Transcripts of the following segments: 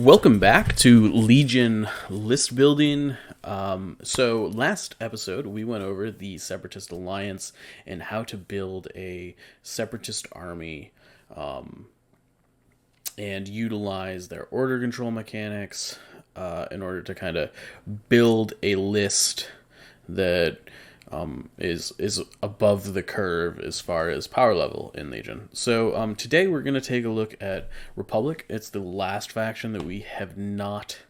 Welcome back to Legion list building. So last episode we went over the Separatist Alliance and how to build a Separatist army and utilize their order control mechanics in order to kind of build a list that is above the curve as far as power level in Legion. So today we're going to take a look at Republic. It's the last faction that we have not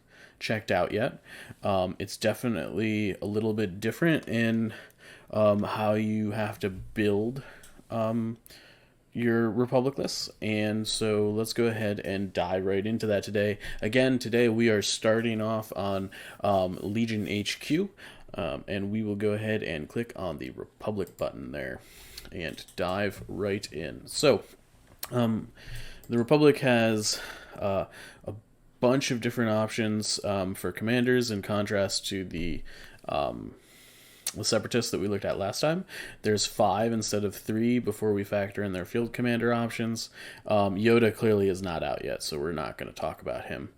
checked out yet. It's definitely a little bit different in how you have to build your Republic lists, and so let's go ahead and dive right into that today. Again, today we are starting off on Legion HQ. And we will go ahead and click on the Republic button there and dive right in. So, the Republic has a bunch of different options for commanders in contrast to the Separatists that we looked at last time. There's 5 instead of 3 before we factor in their field commander options. Yoda clearly is not out yet, so we're not going to talk about him.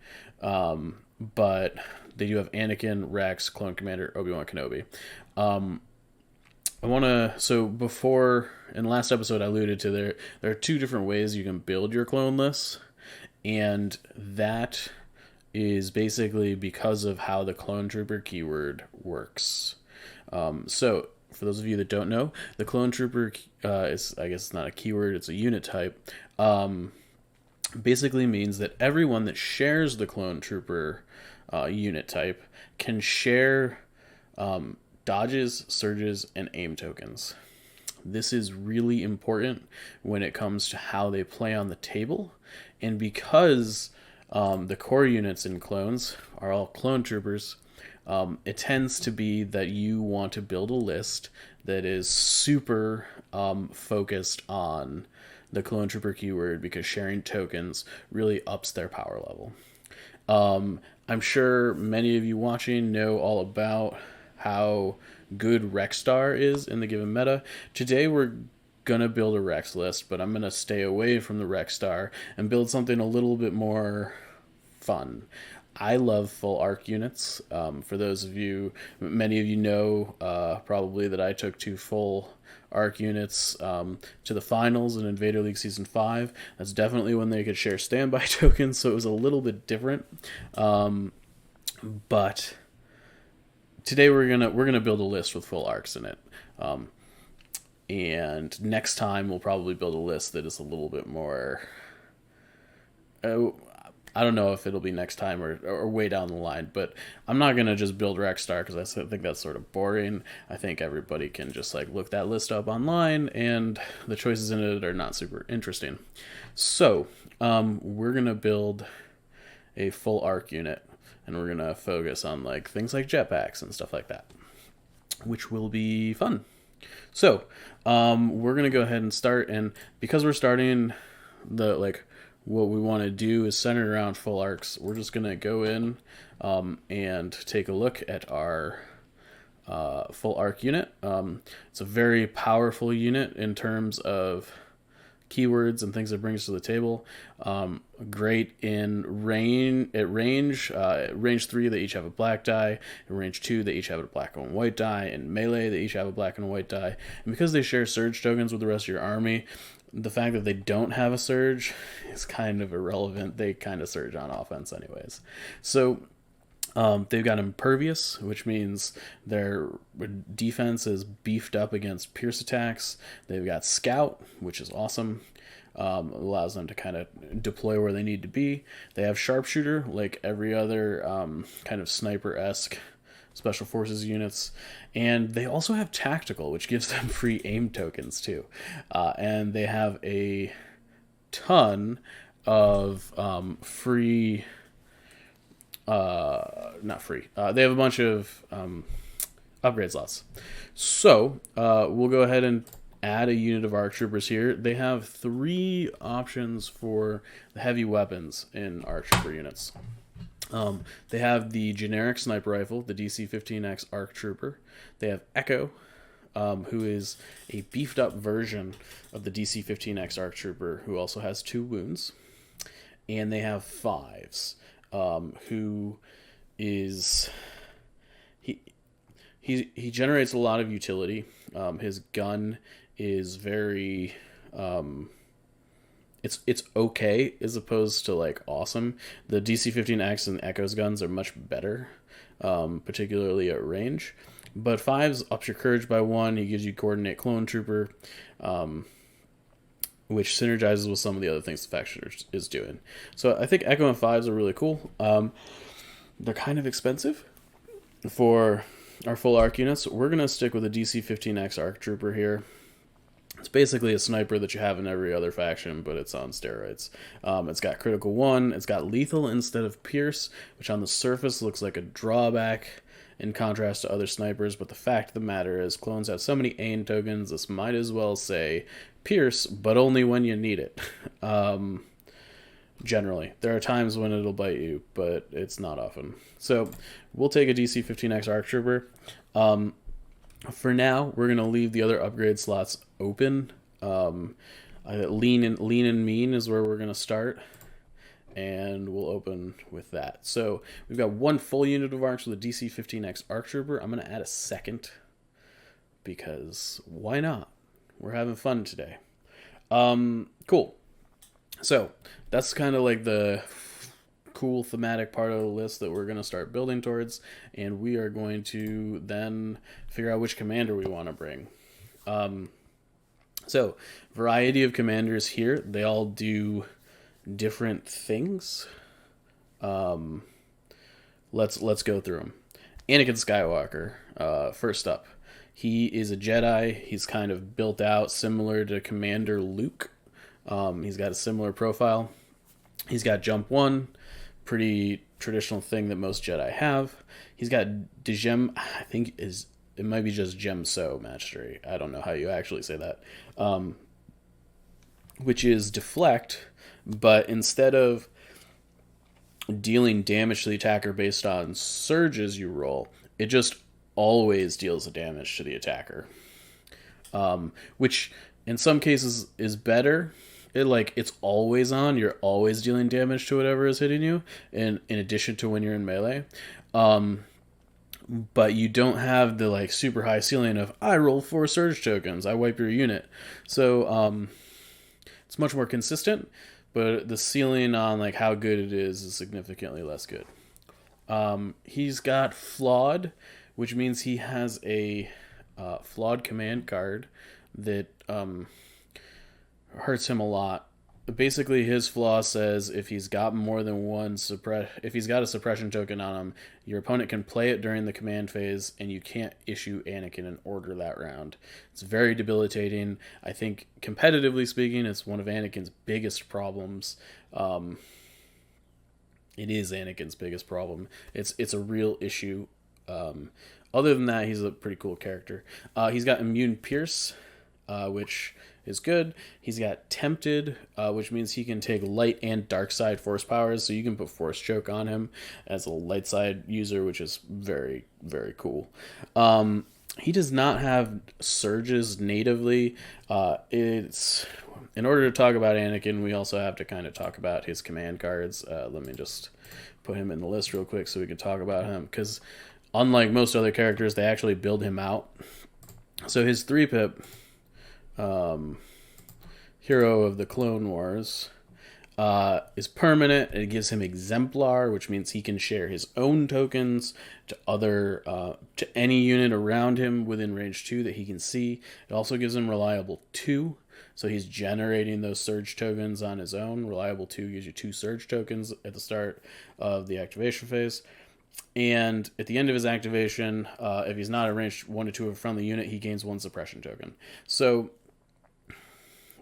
But they do have Anakin, Rex, Clone Commander, Obi-Wan Kenobi. So before, in the last episode, I alluded to there are 2 different ways you can build your clone lists, and that is basically because of how the Clone Trooper keyword works. So for those of you that don't know, the Clone Trooper is, I guess it's not a keyword, it's a unit type. Basically means that everyone that shares the Clone Trooper unit type can share dodges, surges, and aim tokens. This is really important when it comes to how they play on the table, and because the core units in clones are all Clone Troopers, it tends to be that you want to build a list that is super focused on the Clone Trooper keyword, because sharing tokens really ups their power level. I'm sure many of you watching know all about how good Rex Star is in the given meta. Today we're going to build a Rex list, but I'm going to stay away from the Rex Star and build something a little bit more fun. I love full arc units. For those of you, many of you know probably that I took 2 full arc units to the finals in Invader League Season 5. That's definitely when they could share standby tokens, so it was a little bit different. But today we're gonna build a list with full arcs in it. And next time we'll probably build a list that is a little bit more... I don't know if it'll be next time or way down the line, but I'm not going to just build Rex Star because I think that's sort of boring. I think everybody can just look that list up online, and the choices in it are not super interesting. So we're going to build a full arc unit, and we're going to focus on things like jetpacks and stuff like that, which will be fun. So we're going to go ahead and start, and because we're starting what we want to do is centered around full arcs, we're just going to go in and take a look at our full arc unit. It's a very powerful unit in terms of keywords and things it brings to the table. Great in range. At range 3, they each have a black die. In range 2, they each have a black and white die. In melee, they each have a black and white die. And because they share surge tokens with the rest of your army, the fact that they don't have a surge is kind of irrelevant. They kind of surge on offense anyways. So they've got impervious, which means their defense is beefed up against pierce attacks. They've got scout, which is awesome. Allows them to kind of deploy where they need to be. They have sharpshooter, like every other kind of sniper-esque special forces units, and they also have tactical, which gives them free aim tokens too, and they have a ton of free not free they have a bunch of upgrade slots. So we'll go ahead and add a unit of ARC troopers here. They have 3 options for the heavy weapons in ARC trooper units. They have the generic sniper rifle, the DC-15X ARC Trooper. They have Echo, who is a beefed up version of the DC-15X ARC Trooper, who also has 2 wounds. And they have 5s. who is he he generates a lot of utility. His gun is very it's okay as opposed to like awesome. The DC-15X and Echo's guns are much better, particularly at range. But fives ups your courage by one. He gives you coordinate clone trooper, which synergizes with some of the other things the faction is doing. So I think Echo and fives are really cool. They're kind of expensive for our full arc units. We're gonna stick with a DC-15X arc trooper here. It's basically a sniper that you have in every other faction, but it's on steroids. It's got critical 1. It's got lethal instead of pierce, which on the surface looks like a drawback in contrast to other snipers, but the fact of the matter is clones have so many AIM tokens, this might as well say pierce, but only when you need it. Generally. There are times when it'll bite you, but it's not often. So we'll take a DC-15X ARC Trooper. For now, we're going to leave the other upgrade slots open. Lean and mean is where we're going to start, and we'll open with that. So we've got one full unit of arcs with a DC-15X ARC Trooper. I'm going to add a second because why not? We're having fun today. Cool. So that's kind of like the cool thematic part of the list that we're going to start building towards, and we are going to then figure out which commander we want to bring. So variety of commanders here. They all do different things. Let's go through them. Anakin Skywalker, first up. He is a Jedi. He's kind of built out similar to Commander Luke. He's got a similar profile. He's got Jump 1, pretty traditional thing that most Jedi have. He's got Degem, I think it might be just Gem-So Mastery. I don't know how you actually say that. Which is deflect, but instead of dealing damage to the attacker based on surges you roll, it just always deals the damage to the attacker. Which in some cases is better. It's always on. You're always dealing damage to whatever is hitting you, in addition to when you're in melee. But you don't have the super high ceiling of I roll 4 surge tokens, I wipe your unit. So it's much more consistent, but the ceiling on how good it is significantly less good. He's got flawed, which means he has a flawed command card that hurts him a lot. Basically, his flaw says if he's got more than one if he's got a suppression token on him, your opponent can play it during the command phase, and you can't issue Anakin an order that round. It's very debilitating. I think, competitively speaking, it's one of Anakin's biggest problems. It is Anakin's biggest problem. It's a real issue. Other than that, he's a pretty cool character. He's got Immune Pierce, which is good. He's got Tempted, which means he can take light and dark side force powers, so you can put Force Choke on him as a light side user, which is very, very cool. He does not have surges natively. It's in order to talk about Anakin, we also have to kind of talk about his command cards. Let me just put him in the list real quick so we can talk about him, because unlike most other characters, they actually build him out. So his 3-pip, Hero of the Clone Wars, is permanent. It gives him Exemplar, which means he can share his own tokens to to any unit around him within range 2 that he can see. It also gives him Reliable 2, so he's generating those surge tokens on his own. Reliable 2 gives you 2 surge tokens at the start of the activation phase. And at the end of his activation, if he's not at range 1 to 2 of a friendly unit, he gains 1 suppression token. So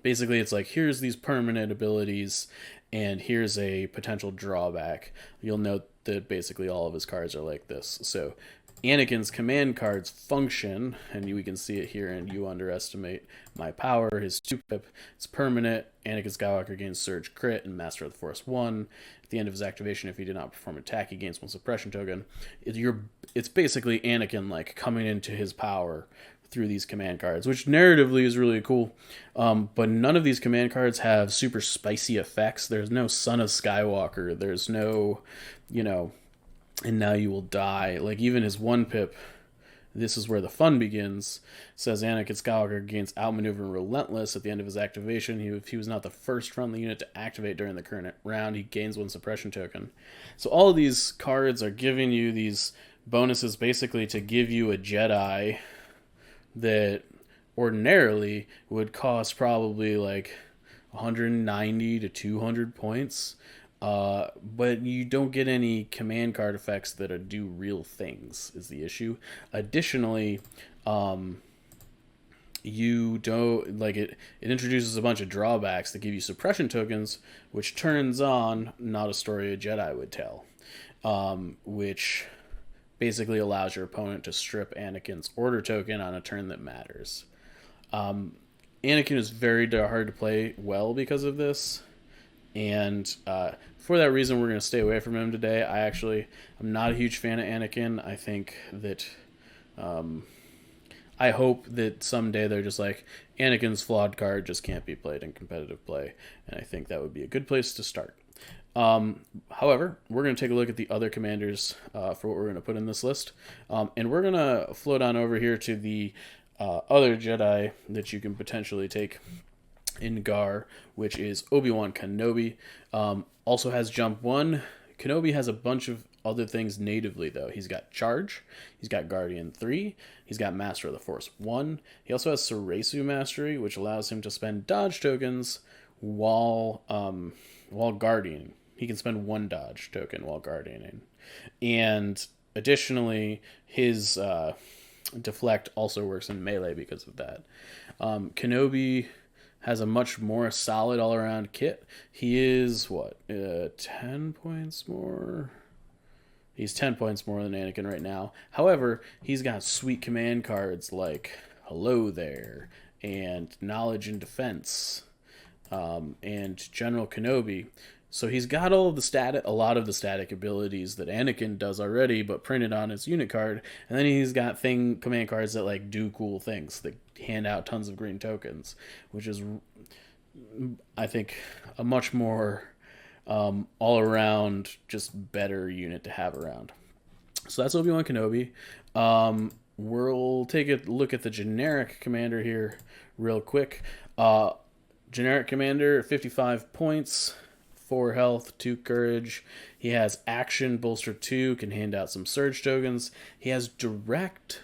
basically, it's here's these permanent abilities, and here's a potential drawback. You'll note that basically all of his cards are like this. So Anakin's command cards function, and we can see it here in You Underestimate My Power. His 2-pip, it's permanent. Anakin Skywalker gains Surge Crit and Master of the Force 1. At the end of his activation, if he did not perform attack, he gains 1 suppression token. It's basically Anakin coming into his power through these command cards, which narratively is really cool. But none of these command cards have super spicy effects. There's no Son of Skywalker. There's no, and now you will die. Like, even his 1-pip, this is where the fun begins, says Anakin Skywalker gains outmaneuver Relentless at the end of his activation. If he was not the first friendly unit to activate during the current round, he gains 1 suppression token. So all of these cards are giving you these bonuses basically to give you a Jedi that ordinarily would cost probably like 190 to 200 points. But you don't get any command card effects that do real things, is the issue. Additionally, you don't like it. It introduces a bunch of drawbacks that give you suppression tokens, which turns on not a story a Jedi would tell, which basically allows your opponent to strip Anakin's order token on a turn that matters. Anakin is very hard to play well because of this, and for that reason, we're going to stay away from him today. I'm not a huge fan of Anakin. I think that, I hope that someday they're just like, Anakin's flawed card just can't be played in competitive play, and I think that would be a good place to start. However, we're going to take a look at the other commanders for what we're going to put in this list, and we're going to float on over here to the other Jedi that you can potentially take in Gar, which is Obi-Wan Kenobi. Also has jump 1. Kenobi has a bunch of other things natively, though. He's got Charge, he's got Guardian 3, he's got Master of the Force 1. He also has Soresu Mastery, which allows him to spend dodge tokens while guarding. He can spend 1 dodge token while guardioning. And additionally, his deflect also works in melee because of that. Kenobi has a much more solid all-around kit. He is, 10 points more? He's 10 points more than Anakin right now. However, he's got sweet command cards like Hello There, and Knowledge and Defense, and General Kenobi. So he's got a lot of the static abilities that Anakin does already, but printed on his unit card. And then he's got command cards that like do cool things, that hand out tons of green tokens, which is, I think, a much more all around just better unit to have around. So that's Obi-Wan Kenobi. We'll take a look at the generic commander here real quick. Generic commander, 55 points. 4 health, 2 courage. He has action, bolster 2, can hand out some surge tokens. He has direct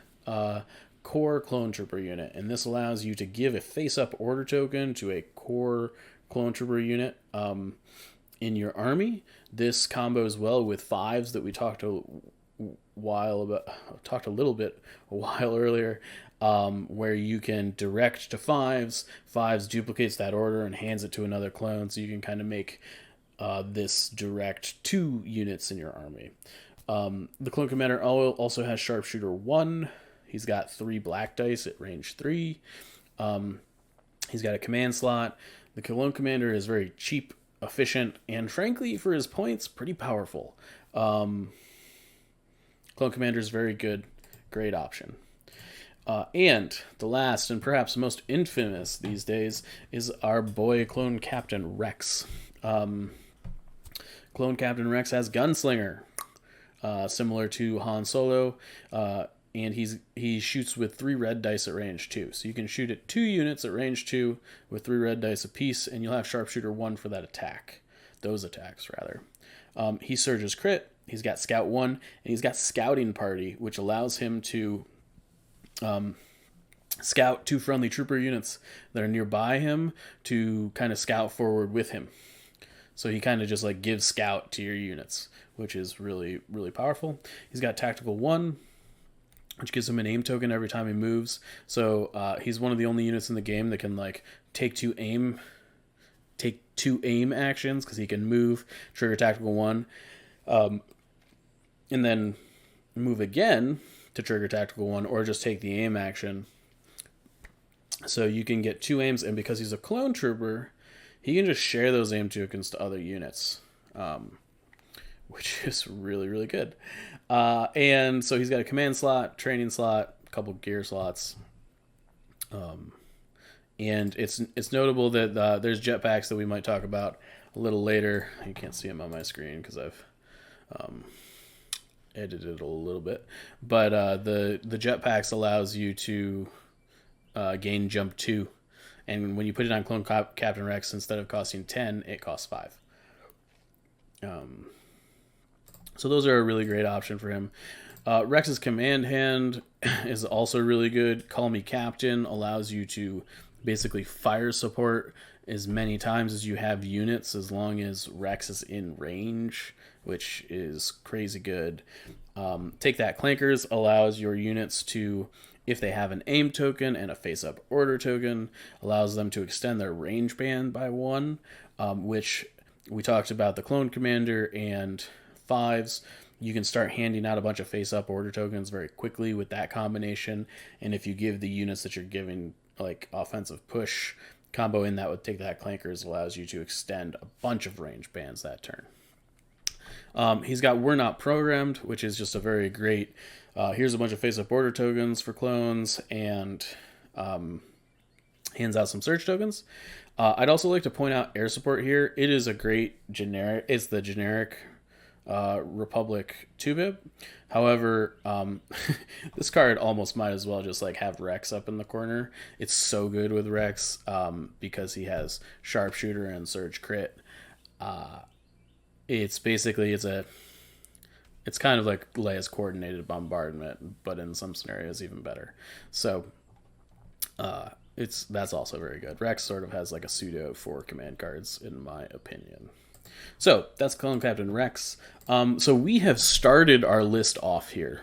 core clone trooper unit, and this allows you to give a face-up order token to a core clone trooper unit in your army. This combos well with 5s that we talked a little bit a while earlier, where you can direct to 5s. 5s duplicates that order and hands it to another clone, so you can kind of make this direct 2 units in your army. The clone commander also has sharpshooter 1. He's got 3 black dice at range 3. He's got a command slot. The clone commander is very cheap, efficient, and frankly, for his points, pretty powerful. Clone commander is very good, great option. And the last and perhaps most infamous these days is our boy Clone Captain Rex. Clone Captain Rex has Gunslinger, similar to Han Solo, and he shoots with 3 red dice at range 2. So you can shoot at 2 units at range 2 with 3 red dice apiece, and you'll have Sharpshooter 1 for that attack. Those attacks, rather. He surges crit, he's got Scout 1, and he's got Scouting Party, which allows him to scout 2 friendly trooper units that are nearby him to kind of scout forward with him. So he kind of just like gives scout to your units, which is really, really powerful. He's got Tactical 1, which gives him an aim token every time he moves. So he's one of the only units in the game that can like take two aim actions, because he can move, trigger Tactical 1, and then move again to trigger Tactical 1, or just take the aim action. So you can get 2 aims, and because he's a clone trooper, he can just share those aim tokens to other units, which is really, really good. And so he's got a command slot, training slot, a couple gear slots. And it's notable that there's jetpacks that we might talk about a little later. You can't see them on my screen because I've edited it a little bit. But the jetpacks allows you to gain jump 2. And when you put it on Clone Captain Rex, instead of costing 10, it costs 5. So those are a really great option for him. Rex's command hand is also really good. Call Me Captain allows you to basically fire support as many times as you have units, as long as Rex is in range, which is crazy good. Take That Clankers allows your units to, if they have an aim token and a face-up order token, allows them to extend their range band by 1, which we talked about the Clone Commander and 5s. You can start handing out a bunch of face-up order tokens very quickly with that combination, and if you give the units that you're giving like offensive push combo in that would Take That Clankers, allows you to extend a bunch of range bands that turn. He's got We're Not Programmed, which is just a very great, here's a bunch of face-up order tokens for clones, and hands out some search tokens. I'd also like to point out air support here. It is a great generic, it's the generic Republic 2-bib. However, this card almost might as well just like have Rex up in the corner. It's so good with Rex because he has Sharpshooter and Surge Crit. It's basically it's kind of like Leia's Coordinated Bombardment, but in some scenarios even better. So that's also very good. Rex sort of has like a pseudo 4 command cards in my opinion. So that's Clone Captain Rex. So we have started our list off here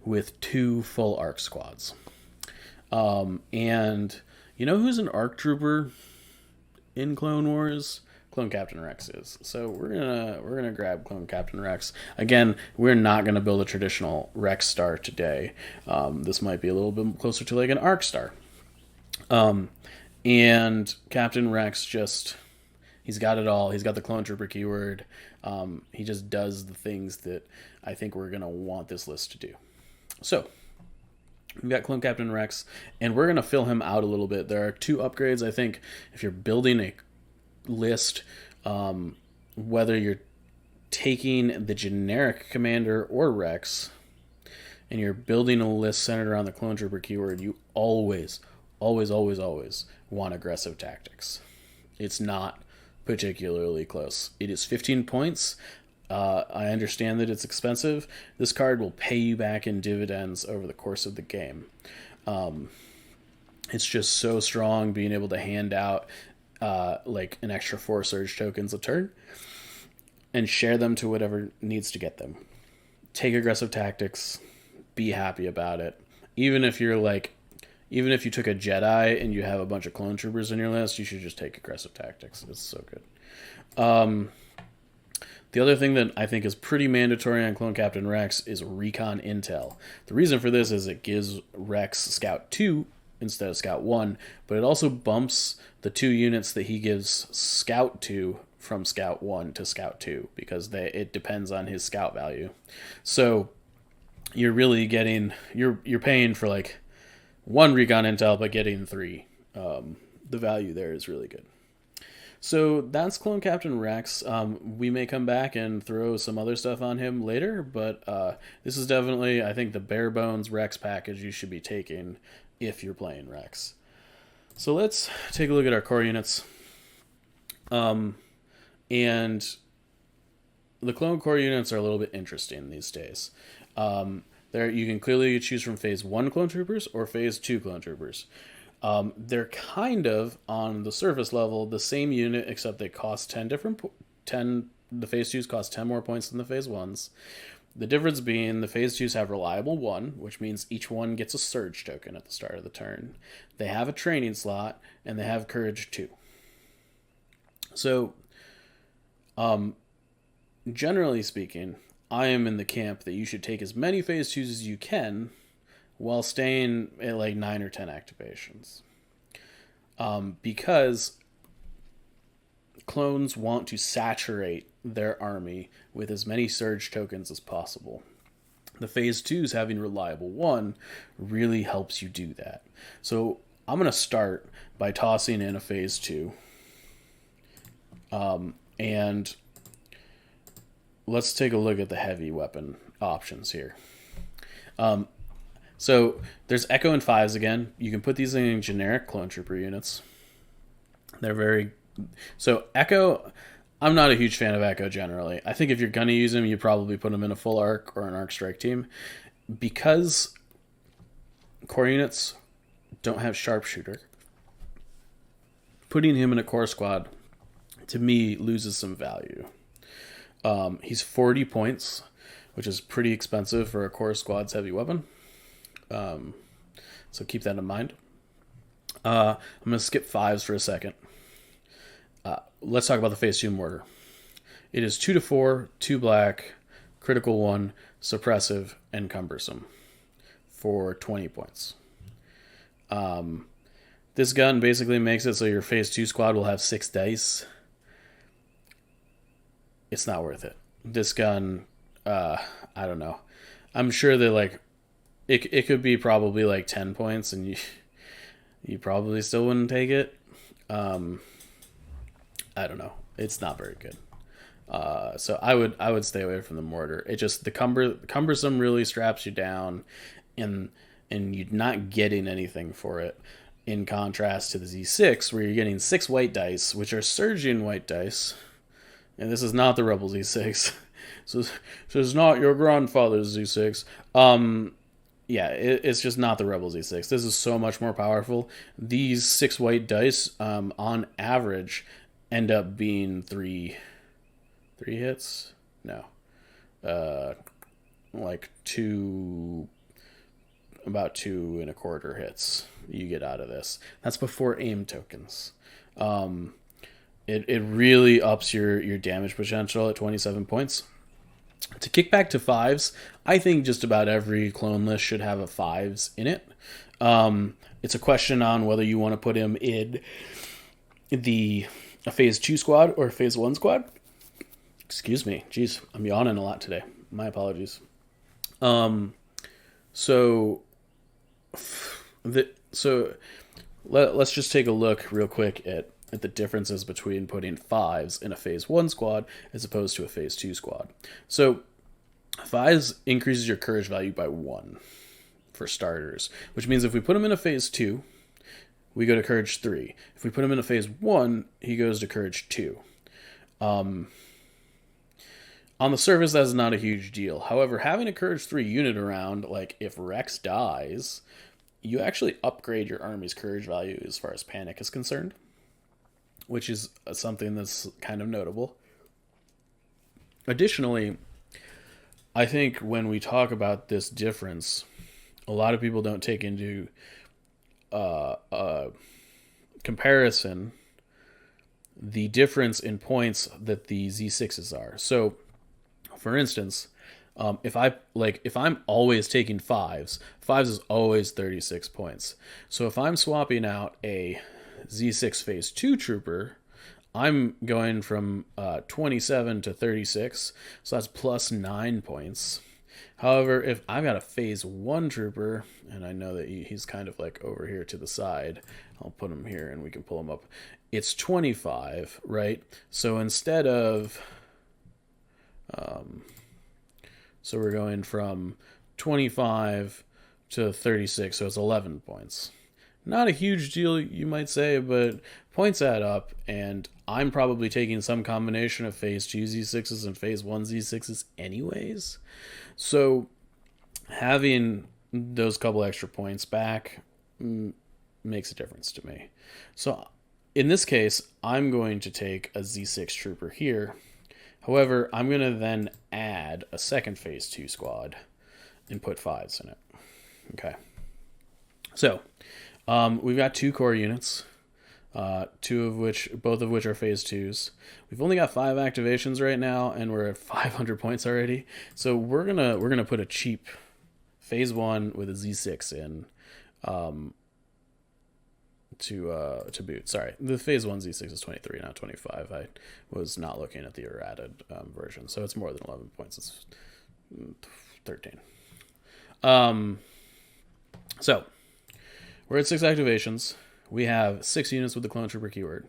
with 2 full ARC squads. And you know who's an ARC trooper in Clone Wars? Clone Captain Rex is. So we're gonna grab Clone Captain Rex. Again, we're not gonna build a traditional Rex star today. This might be a little bit closer to like an ARC star. And Captain Rex just, he's got it all. He's got the Clone Trooper keyword. He just does the things that I think we're going to want this list to do. So, we've got Clone Captain Rex, and we're going to fill him out a little bit. There are 2 upgrades, I think, if you're building a list, whether you're taking the generic commander or Rex, and you're building a list centered around the Clone Trooper keyword, you always want aggressive tactics. It's not particularly close. It is 15 points. I understand that it's expensive. This card will pay you back in dividends over the course of the game. It's just so strong being able to hand out like an extra 4 surge tokens a turn and share them to whatever needs to get them. Take aggressive tactics. Be happy about it. Even if you took a Jedi and you have a bunch of clone troopers in your list, you should just take aggressive tactics. It's so good. The other thing that I think is pretty mandatory on Clone Captain Rex is Recon Intel. The reason for this is it gives Rex Scout 2 instead of Scout 1, but it also bumps the 2 units that he gives Scout 2 from Scout 1 to Scout 2 because it depends on his Scout value. So you're really getting, you're paying for like 1 Recon Intel, but getting 3. The value there is really good. So that's Clone Captain Rex. We may come back and throw some other stuff on him later, but this is definitely, I think, the bare bones Rex package you should be taking if you're playing Rex. So let's take a look at our core units. And the clone core units are a little bit interesting these days. There, you can clearly choose from Phase 1 Clone Troopers or Phase 2 Clone Troopers. They're kind of, on the surface level, the same unit, except they cost 10 different... The Phase 2s cost 10 more points than the Phase 1s. The difference being the Phase 2s have Reliable 1, which means each one gets a Surge token at the start of the turn. They have a Training slot, and they have Courage 2. So, generally speaking, I am in the camp that you should take as many Phase 2s as you can while staying at like 9 or 10 activations. Because clones want to saturate their army with as many Surge tokens as possible. The Phase 2s having Reliable 1 really helps you do that. So I'm going to start by tossing in a phase 2. And let's take a look at the heavy weapon options here. So there's Echo and Fives again. You can put these in generic clone trooper units. They're very... So Echo, I'm not a huge fan of Echo generally. I think if you're going to use him, you probably put him in a full arc or an arc strike team. Because core units don't have sharpshooter, putting him in a core squad, to me, loses some value. He's 40 points, which is pretty expensive for a core squad's heavy weapon. So keep that in mind. I'm going to skip fives for a second. Let's talk about the phase 2 mortar. It is 2-4, 2 black, critical 1, suppressive, and cumbersome for 20 points. This gun basically makes it so your phase 2 squad will have 6 dice. It's not worth it. This gun, I don't know. I'm sure that like it could be probably like 10 points, and you probably still wouldn't take it. I don't know. It's not very good. So I would stay away from the mortar. It just the cumbersome really straps you down, and you're not getting anything for it. In contrast to the Z6, where you're getting 6 white dice, which are surging white dice. And this is not the Rebel Z6. So it's not your grandfather's Z6. It's just not the Rebel Z6. This is so much more powerful. These 6 white dice, on average, end up being 3 hits? No. Like 2... About 2 1/4 hits you get out of this. That's before aim tokens. It really ups your damage potential at 27 points. To kick back to fives, I think just about every clone list should have a fives in it. It's a question on whether you want to put him in a phase 2 squad or a phase 1 squad. Excuse me. Jeez, I'm yawning a lot today. My apologies. Let's just take a look real quick at the differences between putting fives in a phase 1 squad as opposed to a phase 2 squad. So fives increases your courage value by 1 for starters, which means if we put him in a phase 2, we go to courage 3. If we put him in a phase 1, he goes to courage 2. On the surface, that's not a huge deal. However, having a courage 3 unit around, like if Rex dies, you actually upgrade your army's courage value as far as panic is concerned, which is something that's kind of notable. Additionally, I think when we talk about this difference, a lot of people don't take into comparison the difference in points that the Z6s are. So, for instance, if I'm always taking fives is always 36 points. So if I'm swapping out a Z6 phase 2 trooper, I'm going from 27 to 36, so that's plus 9 points. However, if I've got a phase 1 trooper, and I know that he's kind of like over here to the side, I'll put him here and we can pull him up. It's 25, right? So instead of... So we're going from 25 to 36, so it's 11 points. Not a huge deal, you might say, but points add up, and I'm probably taking some combination of phase 2 Z6s and phase 1 Z6s anyways. So having those couple extra points back makes a difference to me. So in this case, I'm going to take a Z6 trooper here. However, I'm going to then add a second phase 2 squad and put fives in it. Okay. So, we've got 2 core units, both of which are phase 2s. We've only got 5 activations right now, and we're at 500 points already. So we're gonna put a cheap phase 1 with a Z6 in, to boot. Sorry, the phase 1 Z6 is 23, not 25. I was not looking at the errated version, so it's more than 11 points. It's 13. So We're at 6 activations. We have 6 units with the Clone Trooper keyword.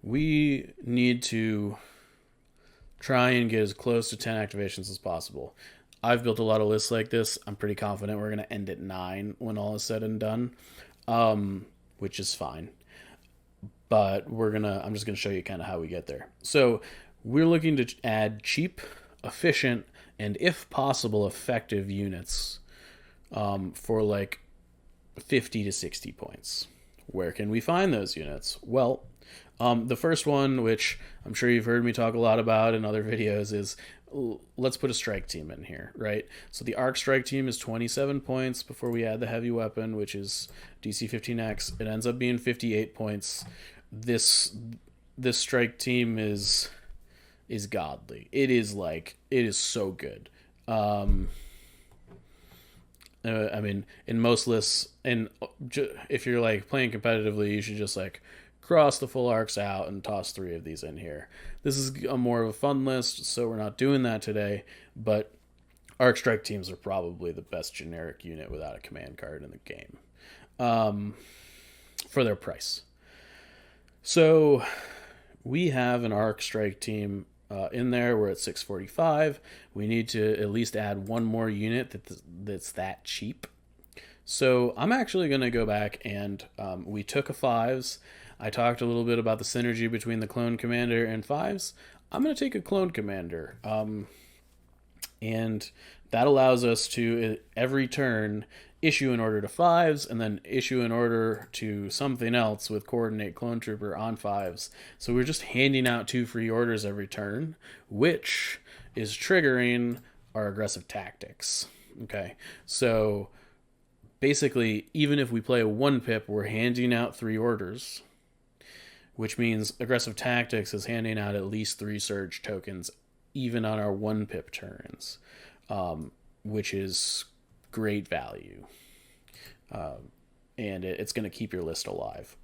We need to try and get as close to 10 activations as possible. I've built a lot of lists like this. I'm pretty confident we're going to end at 9 when all is said and done, which is fine. But I'm just going to show you kind of how we get there. So we're looking to add cheap, efficient, and if possible, effective units for like 50 to 60 points. Where can we find those units? Well, the first one, which I'm sure you've heard me talk a lot about in other videos, is let's put a strike team in here, right? So the arc strike team is 27 points before we add the heavy weapon, which is DC 15X. It ends up being 58 points. This strike team is godly. It is so good. I mean, in most lists, and if you're like playing competitively, you should just like cross the full arcs out and toss 3 of these in here. This is a more of a fun list, so we're not doing that today, but arc strike teams are probably the best generic unit without a command card in the game for their price. So we have an arc strike team in there. We're at 645. We need to at least add one more unit that's that cheap. So I'm actually going to go back and we took a 5s. I talked a little bit about the synergy between the clone commander and 5s. I'm going to take a clone commander. And that allows us to, every turn, issue an order to 5s and then issue an order to something else with coordinate clone trooper on 5s. So we're just handing out 2 free orders every turn, which is triggering our aggressive tactics. Okay, so basically, even if we play a 1-pip, we're handing out 3 orders, which means aggressive tactics is handing out at least 3 surge tokens even on our 1-pip turns, which is great value. And it's going to keep your list alive.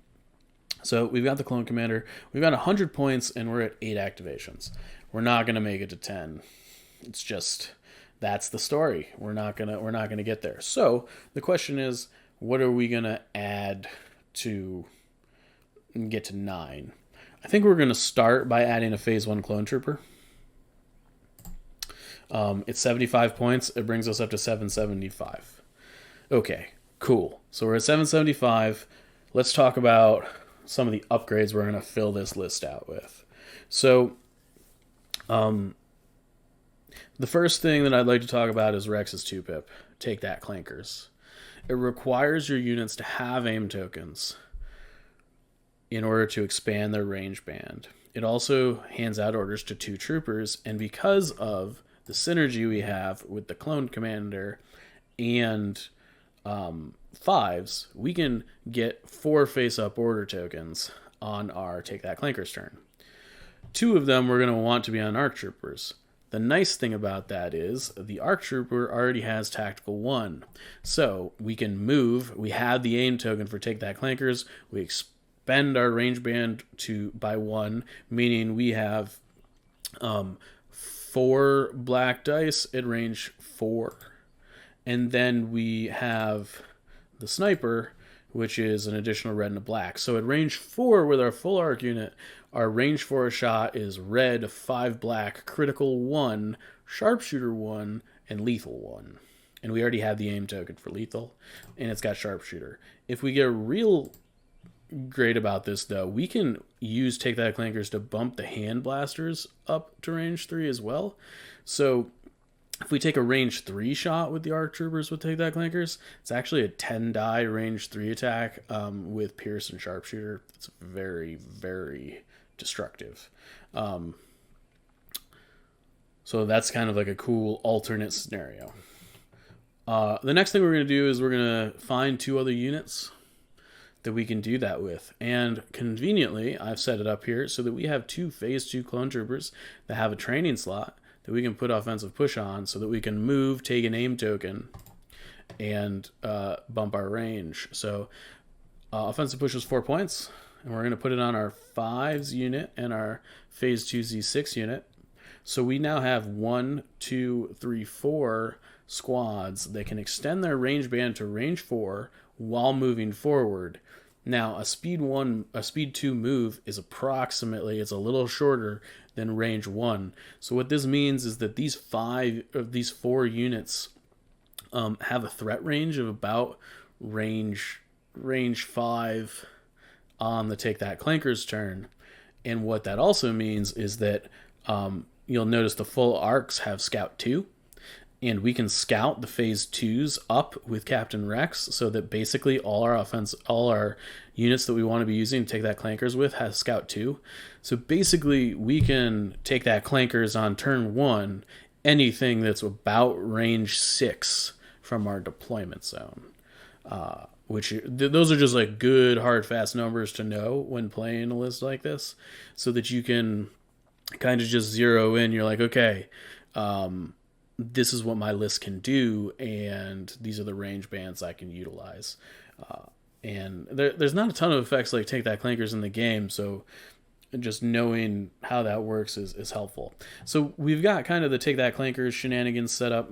So we've got the clone commander. We've got 100 points, and we're at 8 activations. We're not going to make it to 10. It's just, that's the story. We're not gonna get there. So the question is, what are we going to add to get to 9? I think we're going to start by adding a phase 1 clone trooper. It's 75 points. It brings us up to 775. Okay, cool. So we're at 775. Let's talk about some of the upgrades we're going to fill this list out with. So, the first thing that I'd like to talk about is Rex's 2-pip. Take that, Clankers. It requires your units to have aim tokens in order to expand their range band. It also hands out orders to 2 troopers, and because of the synergy we have with the clone commander and 5s, we can get 4 face-up order tokens on our Take That Clankers turn. 2 of them we're going to want to be on ARC Troopers. The nice thing about that is the ARC Trooper already has Tactical 1. So we can move. We have the aim token for Take That Clankers. We expend our range band by 1, meaning we have 4 black dice at range 4. And then we have the sniper, which is an additional red and a black. So at range 4 with our full arc unit, our range 4 shot is red, 5 black, critical 1, sharpshooter 1, and lethal 1. And we already have the aim token for lethal, and it's got sharpshooter. If we get real great about this, though, we can use Take That Clankers to bump the hand blasters up to range 3 as well. So if we take a range 3 shot with the ARC Troopers with Take That Clankers, it's actually a 10 die range 3 attack with Pierce and Sharpshooter. It's very, very destructive. So that's kind of like a cool alternate scenario. The next thing we're going to do is we're going to find 2 other units that we can do that with. And conveniently, I've set it up here so that we have 2 phase 2 clone troopers that have a training slot that we can put offensive push on so that we can move, take an aim token, and bump our range. So offensive push is 4 points, and we're going to put it on our 5s unit and our phase 2 Z6 unit. So we now have 1, 2, 3, 4 squads that can extend their range band to range 4 while moving forward. Now, a speed 2 move is it's a little shorter than range 1. So what this means is that these 4 units have a threat range of about range 5 on the Take That Clanker's turn. And what that also means is that you'll notice the full arcs have Scout 2, and we can scout the phase 2s up with Captain Rex, so that basically all our units that we want to be using to Take That Clankers with has Scout 2. So basically we can Take That Clankers on turn 1 anything that's about range 6 from our deployment zone. Those are just like good hard fast numbers to know when playing a list like this, so that you can kind of just zero in. You're like, okay, this is what my list can do, and these are the range bands I can utilize. And there's not a ton of effects like Take That Clankers in the game, so just knowing how that works is helpful. So we've got kind of the Take That Clankers shenanigans set up,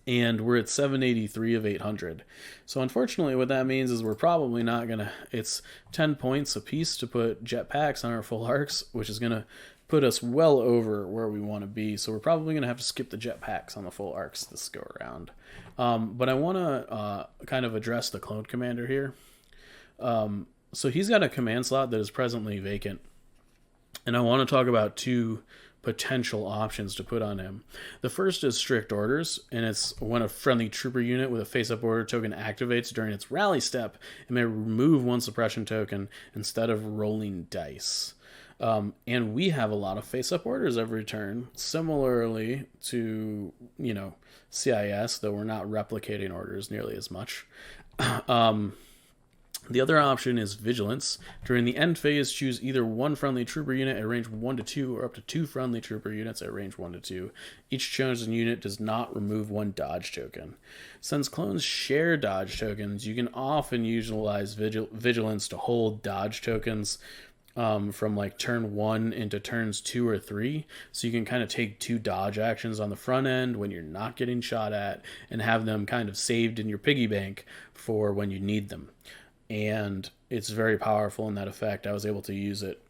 and we're at 783 of 800. So unfortunately what that means is we're probably not going to... It's 10 points a piece to put jetpacks on our full arcs, which is going to put us well over where we want to be. So we're probably going to have to skip the jetpacks on the full arcs this go around. But I want to kind of address the clone commander here. So he's got a command slot that is presently vacant. And I want to talk about 2 potential options to put on him. The first is strict orders, and it's when a friendly trooper unit with a face-up order token activates during its rally step, it may remove 1 suppression token instead of rolling dice. And we have a lot of face-up orders every turn, similarly to, CIS, though we're not replicating orders nearly as much. The other option is Vigilance. During the end phase, choose either 1 friendly trooper unit at range 1 to 2 or up to 2 friendly trooper units at range 1 to 2. Each chosen unit does not remove 1 dodge token. Since clones share dodge tokens, you can often utilize Vigilance to hold dodge tokens from like turn 1 into turns 2 or 3. So you can kind of take 2 dodge actions on the front end when you're not getting shot at and have them kind of saved in your piggy bank for when you need them. And it's very powerful in that effect. I was able to use it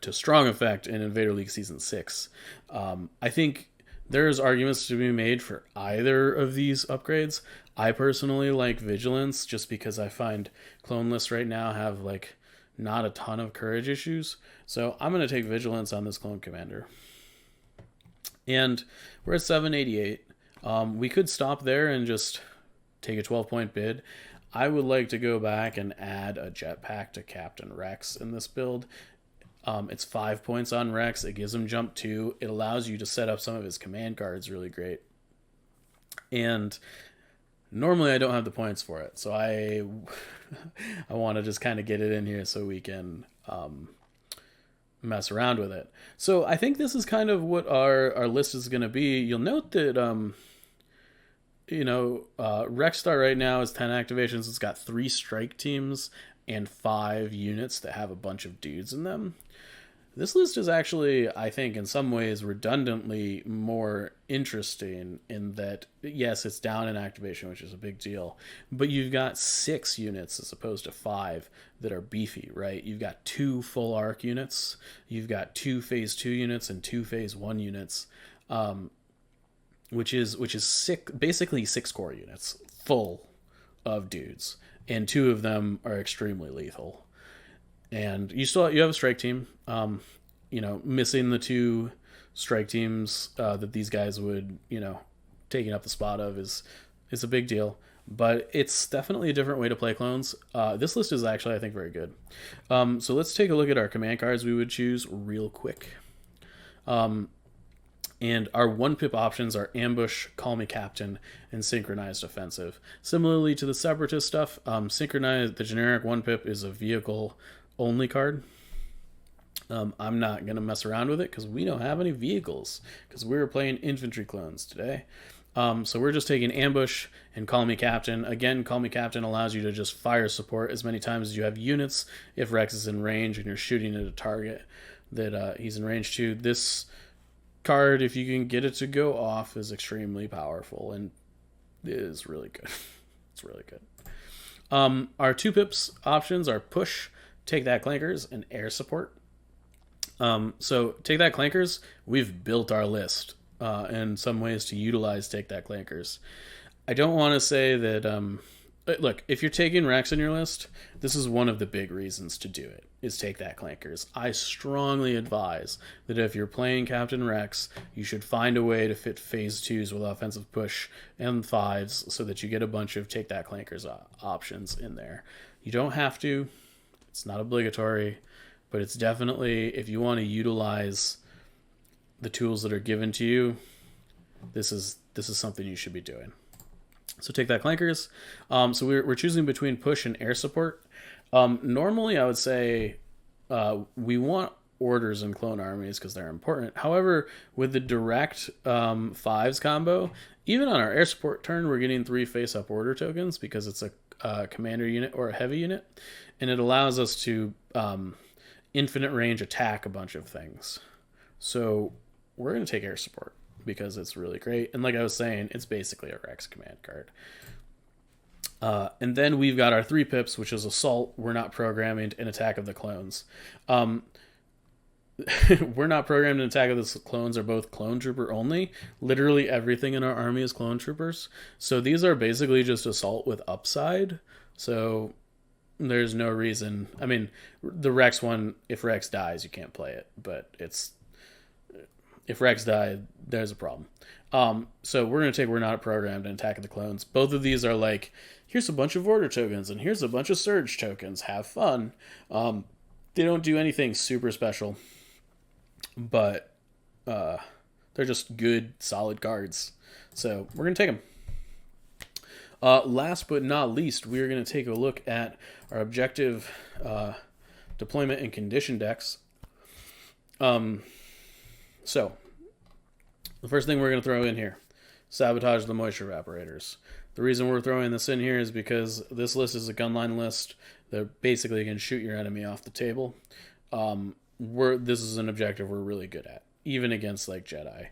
to strong effect in Invader League Season 6. I think there's arguments to be made for either of these upgrades. I personally like Vigilance just because I find clone lists right now have like not a ton of courage issues. So I'm going to take Vigilance on this clone commander. And we're at 788. We could stop there and just take a 12-point bid. I would like to go back and add a jetpack to Captain Rex in this build. It's 5 points on Rex. It gives him jump 2. It allows you to set up some of his command cards really great. And normally I don't have the points for it, so I want to just kind of get it in here so we can mess around with it. So I think this is kind of what our list is going to be. You'll note that Rexstar right now is 10 activations. It's got 3 strike teams and 5 units that have a bunch of dudes in them. This list is actually, I think, in some ways redundantly more interesting in that, yes, it's down in activation, which is a big deal, but you've got 6 units as opposed to 5 that are beefy, right? You've got 2 full arc units, you've got 2 phase 2 units and 2 phase 1 units, which is basically 6 core units full of dudes, and 2 of them are extremely lethal. And you have a strike team. Missing the 2 strike teams that these guys would, taking up the spot of is a big deal. But it's definitely a different way to play clones. This list is actually, I think, very good. So let's take a look at our command cards we would choose real quick. And our 1-pip options are Ambush, Call Me Captain, and Synchronized Offensive. Similarly to the Separatist stuff, Synchronized, the generic 1-pip is a vehicle-only card. I'm not going to mess around with it because we don't have any vehicles because we're playing infantry clones today. So we're just taking Ambush and Call Me Captain. Again, Call Me Captain allows you to just fire support as many times as you have units if Rex is in range and you're shooting at a target that he's in range to. This card, if you can get it to go off, is extremely powerful and is really good. It's really good. Our two pips options are push, take that clankers, and air support. So take that clankers, we've built our list in some ways to utilize take that clankers. I don't want to say that. Look, if you're taking Rex in your list, this is one of the big reasons to do it. Is take that clankers. I strongly advise that if you're playing Captain Rex, you should find a way to fit phase twos with offensive push and fives so that you get a bunch of take that clankers options in there. You don't have to. It's not obligatory, but it's definitely, if you want to utilize the tools that are given to you, this is something you should be doing. So take that clankers. So we're choosing between push and air support. Normally, I would say we want orders and clone armies because they're important. However, with the direct fives combo, even on our air support turn, we're getting 3 face-up order tokens because it's a commander unit or a heavy unit, and it allows us to infinite range attack a bunch of things. So we're going to take air support because it's really great. And like I was saying, it's basically a Rex command card. And then we've got our 3 pips, which is Assault, We're Not Programmed, and Attack of the Clones. We're Not Programmed and Attack of the Clones are both Clone Trooper only. Literally everything in our army is Clone Troopers. So these are basically just Assault with upside. So there's no reason. I mean, the Rex one, if Rex dies, you can't play it. But if Rex died, there's a problem. So we're going to take We're Not Programmed and Attack of the Clones. Both of these are like, here's a bunch of order tokens and here's a bunch of surge tokens. Have fun. They don't do anything super special, but they're just good, solid cards. So we're going to take them. Last but not least, we're going to take a look at our objective deployment and condition decks. So, the first thing we're going to throw in here, Sabotage the Moisture Evaporators. The reason we're throwing this in here is because this list is a gunline list that basically can shoot your enemy off the table. This is an objective we're really good at, even against like Jedi.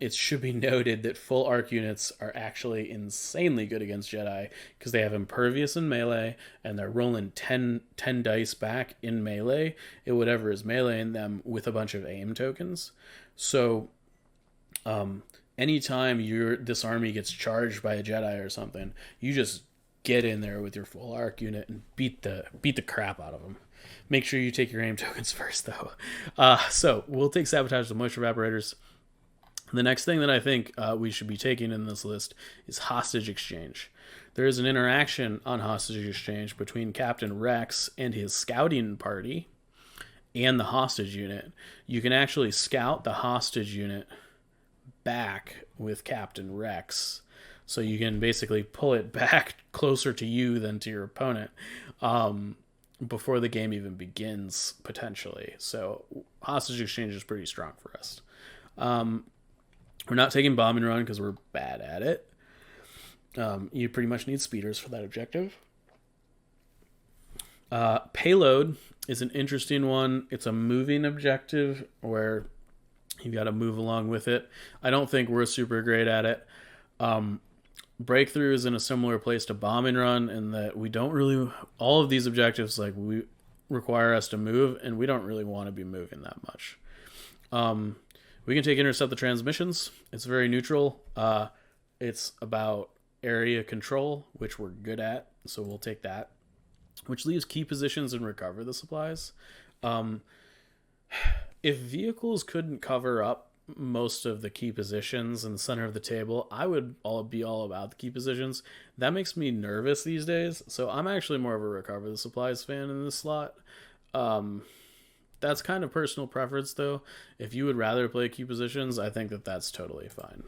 It should be noted that full arc units are actually insanely good against Jedi because they have impervious in melee and they're rolling 10 dice back in melee at whatever is meleeing them with a bunch of aim tokens. So anytime this army gets charged by a Jedi or something, you just get in there with your full arc unit and beat the crap out of them. Make sure you take your aim tokens first, though. So we'll take Sabotage the Moisture Evaporators. The next thing that I think we should be taking in this list is Hostage Exchange. There is an interaction on Hostage Exchange between Captain Rex and his scouting party and the hostage unit. You can actually scout the hostage unit back with Captain Rex. So you can basically pull it back closer to you than to your opponent. Before the game even begins, potentially. So Hostage Exchange is pretty strong for us. We're not taking Bomb and Run because we're bad at it. You pretty much need speeders for that objective. Payload is an interesting one. It's a moving objective where you got to move along with it. I don't think we're super great at it. Breakthrough is in a similar place to Bomb and Run in that we don't really, all of these objectives like we require us to move and we don't really want to be moving that much. We can take Intercept the Transmissions. It's very neutral. It's about area control, which we're good at, so we'll take that. Which leaves Key Positions and Recover the Supplies. If vehicles couldn't cover up most of the key positions in the center of the table, I would be all about the key positions. That makes me nervous these days, so I'm actually more of a Recover the Supplies fan in this slot. That's kind of personal preference, though. If you would rather play key positions, I think that's totally fine.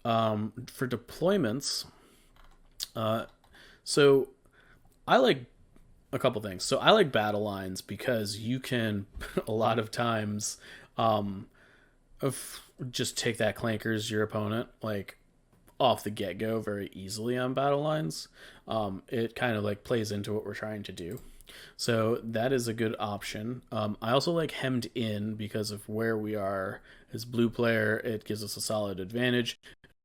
For deployments, so I like a couple things. So I like battle lines because you can a lot of times just take that clankers your opponent like off the get-go very easily on battle lines. It kind of like plays into what we're trying to do. So that is a good option. I also like Hemmed In because of where we are as blue player. It gives us a solid advantage.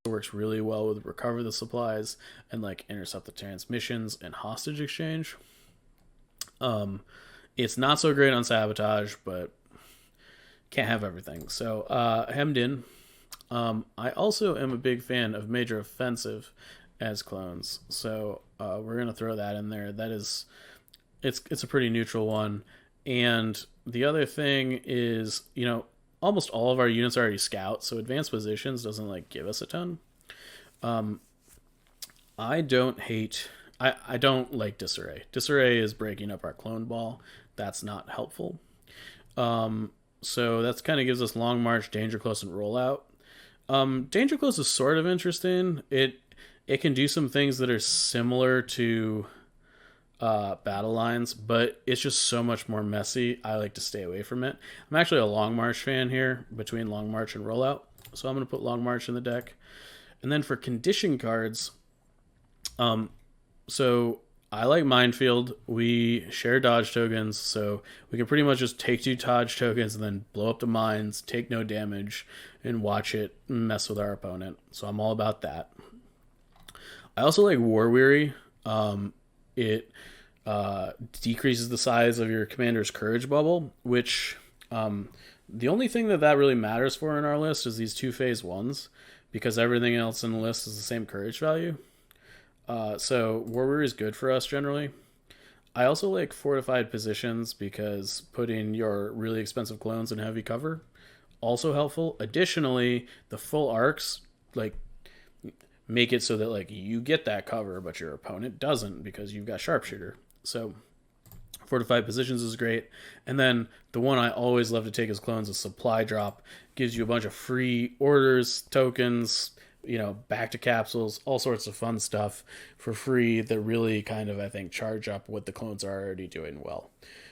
It works really well with recover the supplies and like intercept the transmissions and hostage exchange. It's not so great on sabotage, but can't have everything. So hemmed in. I also am a big fan of major offensive as clones, so we're gonna throw that in there. That is, it's a pretty neutral one. And the other thing is, almost all of our units are already scout, so advanced positions doesn't like give us a ton. I don't hate. I don't like disarray. Disarray is breaking up our clone ball. That's not helpful. So that's kind of gives us long march, danger close, and rollout. Danger close is sort of interesting. It can do some things that are similar to battle lines, but it's just so much more messy. I like to stay away from it. I'm actually a long march fan here between long march and rollout, so I'm going to put long march in the deck. And then for condition cards, so I like Minefield. We share dodge tokens, so we can pretty much just take 2 dodge tokens and then blow up the mines, take no damage, and watch it mess with our opponent. So I'm all about that. I also like War Weary. It decreases the size of your commander's courage bubble, which the only thing that really matters for in our list is these 2 phase 1s, because everything else in the list is the same courage value. So War Weary is good for us generally. I also like fortified positions because putting your really expensive clones in heavy cover also helpful. Additionally, the full arcs like make it so that like you get that cover, but your opponent doesn't because you've got sharpshooter. So fortified positions is great. And then the one I always love to take as clones is supply drop. Gives you a bunch of free orders, tokens, back to capsules, all sorts of fun stuff for free that really kind of, I think, charge up what the clones are already doing well.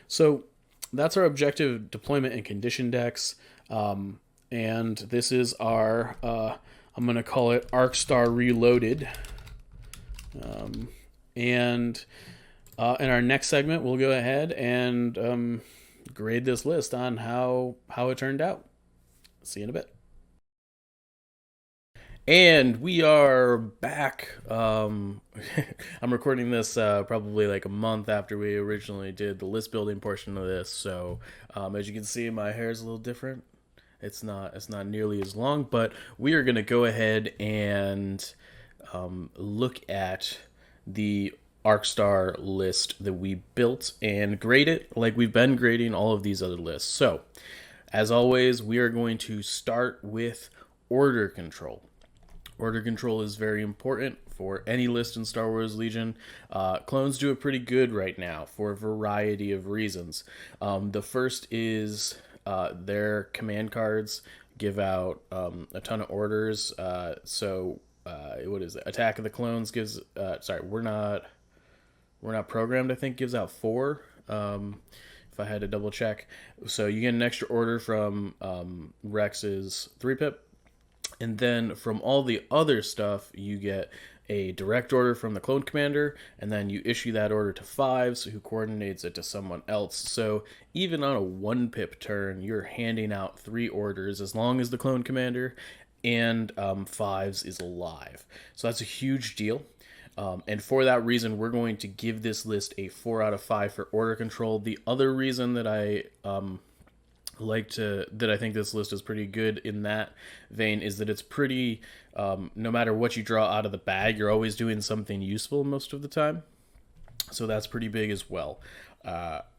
So that's our objective deployment and condition decks. And this is our, I'm going to call it Arcstar Reloaded. And in our next segment, we'll go ahead and grade this list on how it turned out. See you in a bit. And we are back. I'm recording this probably like a month after we originally did the list building portion of this. So as you can see, my hair is a little different. It's not nearly as long, but we are going to go ahead and look at the Arcstar list that we built and grade it like we've been grading all of these other lists. So as always, we are going to start with order control. Order control is very important for any list in Star Wars Legion. Clones do it pretty good right now for a variety of reasons. The first is their command cards give out a ton of orders. What is it? Attack of the Clones gives. We're not programmed. I think gives out 4. If I had to double check, so you get an extra order from Rex's 3-pip. And then from all the other stuff, you get a direct order from the clone commander, and then you issue that order to 5s, who coordinates it to someone else. So even on a 1-pip turn, you're handing out 3 orders as long as the clone commander and 5s is alive. So that's a huge deal. And for that reason, we're going to give this list a 4 out of 5 for order control. The other reason that I I think this list is pretty good in that vein is that it's pretty, no matter what you draw out of the bag, you're always doing something useful most of the time. So that's pretty big as well.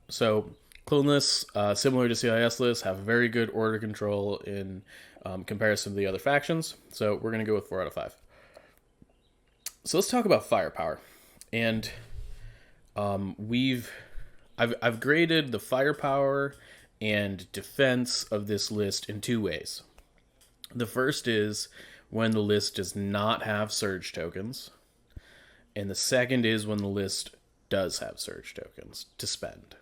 So clone lists, similar to CIS lists, have very good order control in comparison to the other factions. So we're going to go with 4 out of 5. So let's talk about firepower. And I've graded the firepower and defense of this list in 2 ways. The first is when the list does not have surge tokens, and the second is when the list does have surge tokens to spend.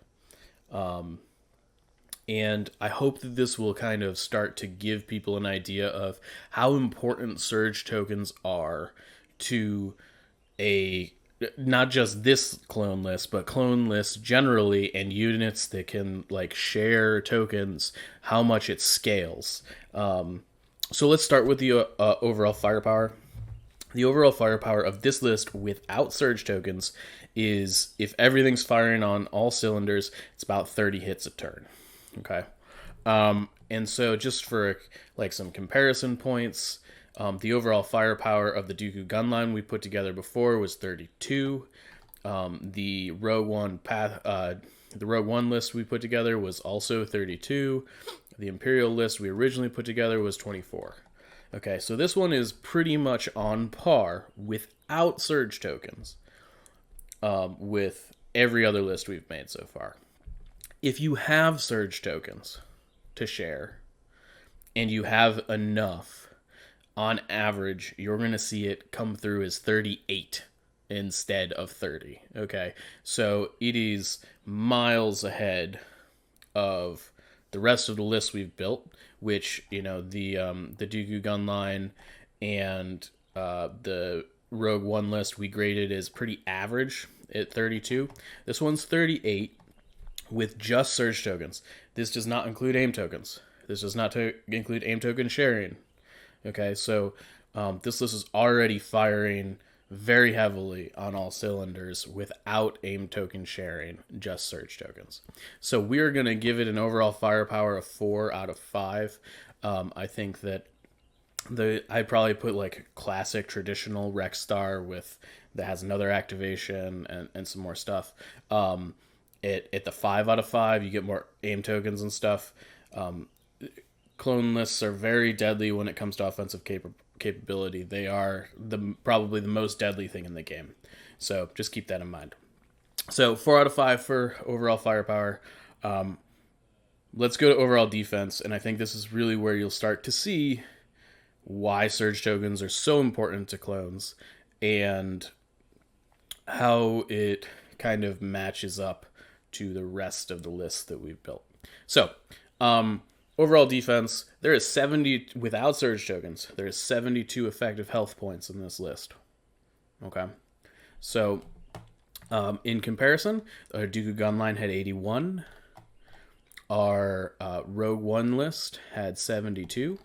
And I hope that this will kind of start to give people an idea of how important surge tokens are to not just this clone list, but clone lists generally and units that can like share tokens, how much it scales. So let's start with the overall firepower. The overall firepower of this list without surge tokens is, if everything's firing on all cylinders, it's about 30 hits a turn. Okay. And so just for like some comparison points, the overall firepower of the Dooku gun line we put together before was 32. The Rogue One the Rogue One list we put together was also 32. The Imperial list we originally put together was 24. Okay, so this one is pretty much on par without surge tokens with every other list we've made so far. If you have surge tokens to share and you have enough, on average, you're going to see it come through as 38 instead of 30. Okay, so it is miles ahead of the rest of the list we've built, which, the Dooku gun line and the Rogue One list we graded as pretty average at 32. This one's 38 with just surge tokens. This does not include aim tokens. This does not include aim token sharing. Okay, so this list is already firing very heavily on all cylinders without aim token sharing, just surge tokens. So we're going to give it an overall firepower of 4 out of 5. I think that I'd probably put like classic traditional Rex Star that has another activation and some more stuff. At the 5 out of 5, you get more aim tokens and stuff. Clone lists are very deadly when it comes to offensive capability. They are probably the most deadly thing in the game. So just keep that in mind. So 4 out of 5 for overall firepower. Let's go to overall defense, and I think this is really where you'll start to see why surge tokens are so important to clones and how it kind of matches up to the rest of the list that we've built. So, overall defense, there is 70, without surge tokens, there is 72 effective health points in this list. Okay. So, in comparison, our Dooku gunline had 81. Our Rogue One list had 72,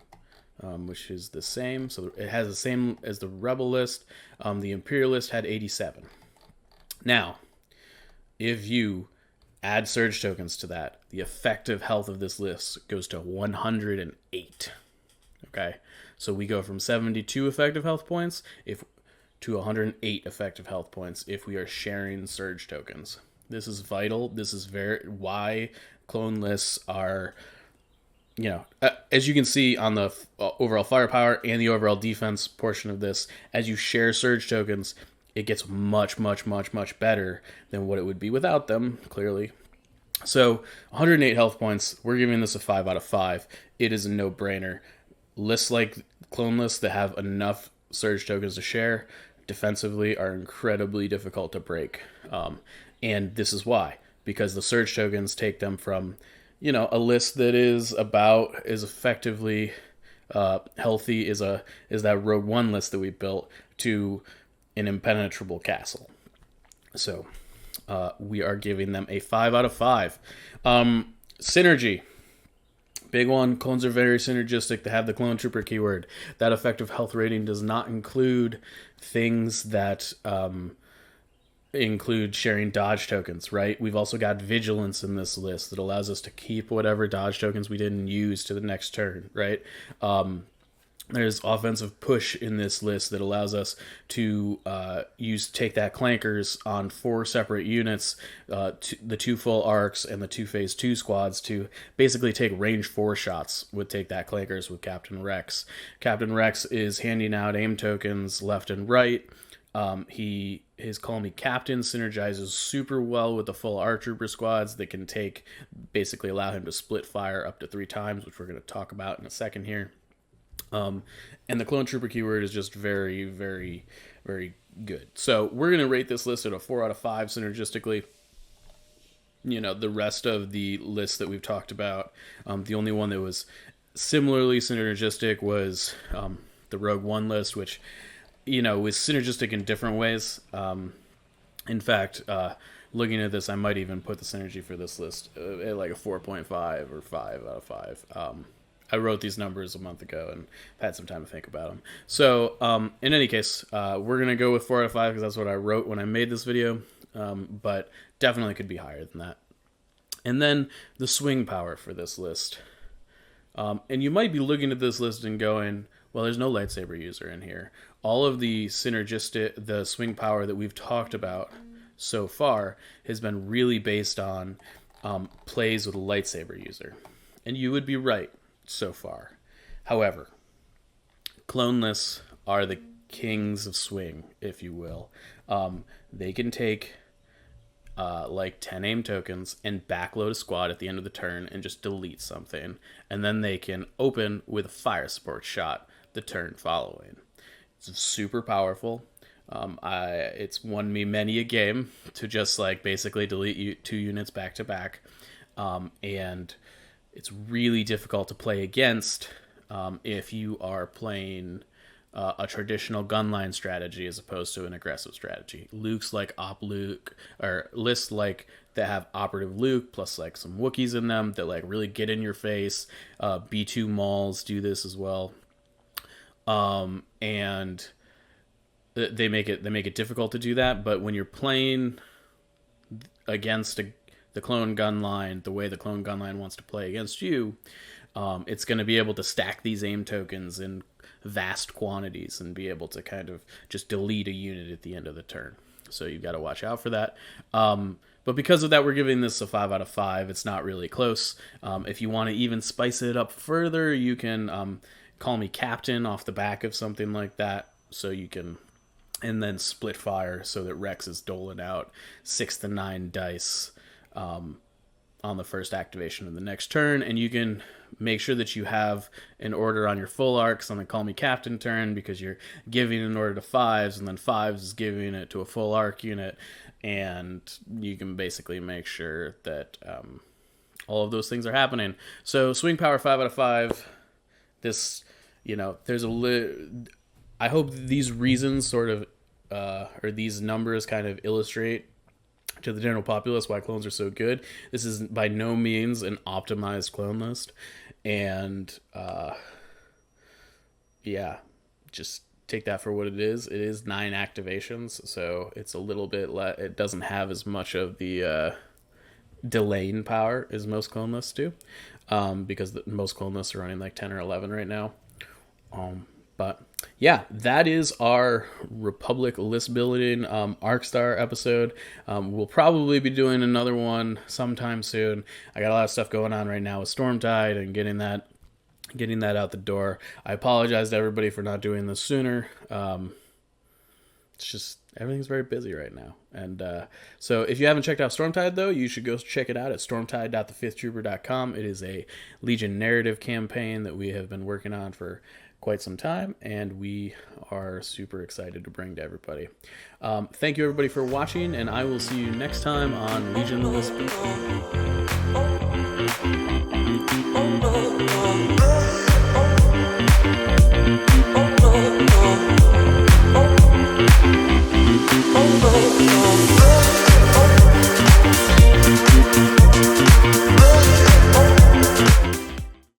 which is the same. So it has the same as the Rebel list. The Imperial list had 87. Now, if you add surge tokens to that, the effective health of this list goes to 108. Okay, so we go from 72 effective health points to 108 effective health points if we are sharing surge tokens. This is vital. This is why clone lists are, as you can see on the overall firepower and the overall defense portion of this, as you share surge tokens, it gets much, much, much, much better than what it would be without them, clearly. So 108 health points, we're giving this a 5 out of 5. It is a no-brainer. Lists like clone lists that have enough surge tokens to share defensively are incredibly difficult to break. And this is why. Because the surge tokens take them from, a list that is about as effectively healthy as that Rogue One list that we built to an impenetrable castle. So we are giving them a 5 out of 5. Synergy. Big one. Clones are very synergistic. They have the clone trooper keyword. That effective health rating does not include things that include sharing dodge tokens, right? We've also got vigilance in this list that allows us to keep whatever dodge tokens we didn't use to the next turn, right? There's offensive push in this list that allows us to take that clankers on 4 separate units, the 2 full arcs and the 2 phase 2 squads to basically take range 4 shots with take that clankers with Captain Rex. Captain Rex is handing out aim tokens left and right. His Call Me Captain synergizes super well with the full ARC Trooper squads that can basically allow him to split fire up to 3 times, which we're going to talk about in a second here. And the clone trooper keyword is just very, very, very good. So we're going to rate this list at a 4 out of 5 synergistically. The rest of the lists that we've talked about, the only one that was similarly synergistic was the Rogue One list, which, was synergistic in different ways. In fact, looking at this, I might even put the synergy for this list at like a 4.5 or 5 out of 5. I wrote these numbers a month ago and had some time to think about them. So in any case, we're going to go with 4 out of 5 because that's what I wrote when I made this video, but definitely could be higher than that. And then the swing power for this list. And you might be looking at this list and going, well, there's no lightsaber user in here. All of the the swing power that we've talked about so far has been really based on plays with a lightsaber user. And you would be right so far. However, clone lists are the kings of swing, if you will. They can take like 10 aim tokens and backload a squad at the end of the turn and just delete something. And then they can open with a fire support shot the turn following. It's super powerful. It's won me many a game to just like basically delete 2 units back to back. And it's really difficult to play against if you are playing a traditional gunline strategy as opposed to an aggressive strategy. Luke's like Op Luke, or lists like that have operative Luke plus like some Wookiees in them that like really get in your face. B2 Mauls do this as well, and they make it difficult to do that. But when you're playing against the clone gun line, the way the clone gun line wants to play against you, it's going to be able to stack these aim tokens in vast quantities and be able to kind of just delete a unit at the end of the turn. So you've got to watch out for that. But because of that, we're giving this a 5 out of 5. It's not really close. If you want to even spice it up further, you can call me captain off the back of something like that. So you can, and then split fire so that Rex is doling out 6 to 9 dice on the first activation of the next turn, and you can make sure that you have an order on your full arcs on the Call Me Captain turn because you're giving an order to 5s, and then 5s is giving it to a full arc unit, and you can basically make sure that all of those things are happening. So swing power 5 out of 5. This, there's I hope these reasons sort of or these numbers kind of illustrate to the general populace why clones are so good. This is by no means an optimized clone list, and just take that for what it is. It is 9 activations, so it's a little bit it doesn't have as much of the delaying power as most clone lists do, because most clone lists are running like 10 or 11 right now. But yeah, that is our Republic list building ArcStar episode. We'll probably be doing another one sometime soon. I got a lot of stuff going on right now with Stormtide and getting that out the door. I apologize to everybody for not doing this sooner. It's just everything's very busy right now. And so if you haven't checked out Stormtide, though, you should go check it out at stormtide.thefifthtrooper.com. It is a Legion narrative campaign that we have been working on for quite some time, and we are super excited to bring to everybody. Thank you, everybody, for watching, and I will see you next time on Legion List Building.